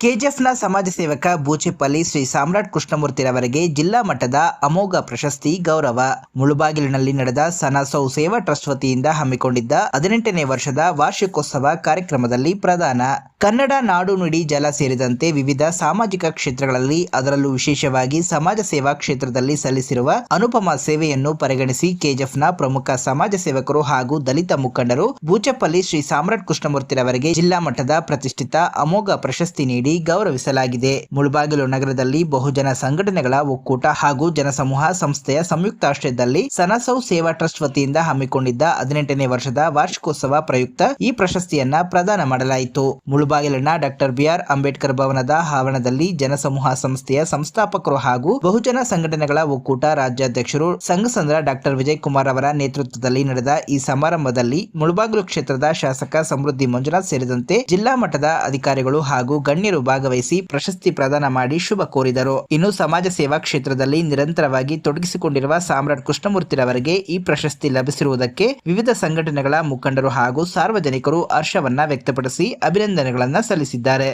ಕೆಜಿಎಫ್ನ ಸಮಾಜ ಸೇವಕ ಬೂಚೆಪಲ್ಲಿ ಶ್ರೀ ಸಾಮ್ರಾಟ್ ಕೃಷ್ಣಮೂರ್ತಿರವರಿಗೆ ಜಿಲ್ಲಾ ಮಟ್ಟದ ಅಮೋಘ ಪ್ರಶಸ್ತಿ ಗೌರವ. ಮುಳುಬಾಗಿಲಿನಲ್ಲಿ ನಡೆದ ಸನಸೌ ಸೇವಾ ಟ್ರಸ್ಟ್ ವತಿಯಿಂದ ಹಮ್ಮಿಕೊಂಡಿದ್ದ 18ನೇ ವರ್ಷದ ವಾರ್ಷಿಕೋತ್ಸವ ಕಾರ್ಯಕ್ರಮದಲ್ಲಿ ಪ್ರದಾನ. ಕನ್ನಡ ನಾಡು ನುಡಿ ಜಲ ಸೇರಿದಂತೆ ವಿವಿಧ ಸಾಮಾಜಿಕ ಕ್ಷೇತ್ರಗಳಲ್ಲಿ ಅದರಲ್ಲೂ ವಿಶೇಷವಾಗಿ ಸಮಾಜ ಸೇವಾ ಕ್ಷೇತ್ರದಲ್ಲಿ ಸಲ್ಲಿಸಿರುವ ಅನುಪಮ ಸೇವೆಯನ್ನು ಪರಿಗಣಿಸಿ ಕೆಜಿಎಫ್ನ ಪ್ರಮುಖ ಸಮಾಜ ಸೇವಕರು ಹಾಗೂ ದಲಿತ ಮುಖಂಡರು ಬೂಚೆಪಲ್ಲಿ ಶ್ರೀ ಸಾಮ್ರಾಟ್ ಕೃಷ್ಣಮೂರ್ತಿರವರಿಗೆ ಜಿಲ್ಲಾ ಮಟ್ಟದ ಪ್ರತಿಷ್ಠಿತ ಅಮೋಘ ಪ್ರಶಸ್ತಿ ನೀಡಿ ಗೌರವಿಸಲಾಗಿದೆ. ಮುಳಬಾಗಿಲು ನಗರದಲ್ಲಿ ಬಹುಜನ ಸಂಘಟನೆಗಳ ಒಕ್ಕೂಟ ಹಾಗೂ ಜನಸಮೂಹ ಸಂಸ್ಥೆಯ ಸಂಯುಕ್ತಾಶ್ರಯದಲ್ಲಿ ಸನಸೌ ಸೇವಾ ಟ್ರಸ್ಟ್ ವತಿಯಿಂದ ಹಮ್ಮಿಕೊಂಡಿದ್ದ 18ನೇ ವರ್ಷದ ವಾರ್ಷಿಕೋತ್ಸವ ಪ್ರಯುಕ್ತ ಈ ಪ್ರಶಸ್ತಿಯನ್ನ ಪ್ರದಾನ ಮಾಡಲಾಯಿತು. ಮುಳಬಾಗಿಲಿನ ಡಾಕ್ಟರ್ ಬಿ.ಆರ್. ಅಂಬೇಡ್ಕರ್ ಭವನದ ಆವರಣದಲ್ಲಿ ಜನಸಮೂಹ ಸಂಸ್ಥೆಯ ಸಂಸ್ಥಾಪಕರು ಹಾಗೂ ಬಹುಜನ ಸಂಘಟನೆಗಳ ಒಕ್ಕೂಟ ರಾಜ್ಯಾಧ್ಯಕ್ಷರು ಸಂಘಸಂದ್ರ ಡಾಕ್ಟರ್ ವಿಜಯ್ ಕುಮಾರ್ ಅವರ ನೇತೃತ್ವದಲ್ಲಿ ನಡೆದ ಈ ಸಮಾರಂಭದಲ್ಲಿ ಮುಳಬಾಗಿಲು ಕ್ಷೇತ್ರದ ಶಾಸಕ ಸಮೃದ್ಧಿ ಮಂಜುನಾಥ್ ಸೇರಿದಂತೆ ಜಿಲ್ಲಾ ಮಟ್ಟದ ಅಧಿಕಾರಿಗಳು ಹಾಗೂ ಗಣ್ಯರು ಭಾಗವಹಿಸಿ ಪ್ರಶಸ್ತಿ ಪ್ರದಾನ ಮಾಡಿ ಶುಭ ಕೋರಿದರು. ಇನ್ನು ಸಮಾಜ ಸೇವಾ ಕ್ಷೇತ್ರದಲ್ಲಿ ನಿರಂತರವಾಗಿ ತೊಡಗಿಸಿಕೊಂಡಿರುವ ಸಾಮ್ರಾಟ್ ಕೃಷ್ಣಮೂರ್ತಿರವರಿಗೆ ಈ ಪ್ರಶಸ್ತಿ ಲಭಿಸಿರುವುದಕ್ಕೆ ವಿವಿಧ ಸಂಘಟನೆಗಳ ಮುಖಂಡರು ಹಾಗೂ ಸಾರ್ವಜನಿಕರು ಹರ್ಷವನ್ನ ವ್ಯಕ್ತಪಡಿಸಿ ಅಭಿನಂದನೆಗಳನ್ನ ಸಲ್ಲಿಸಿದ್ದಾರೆ.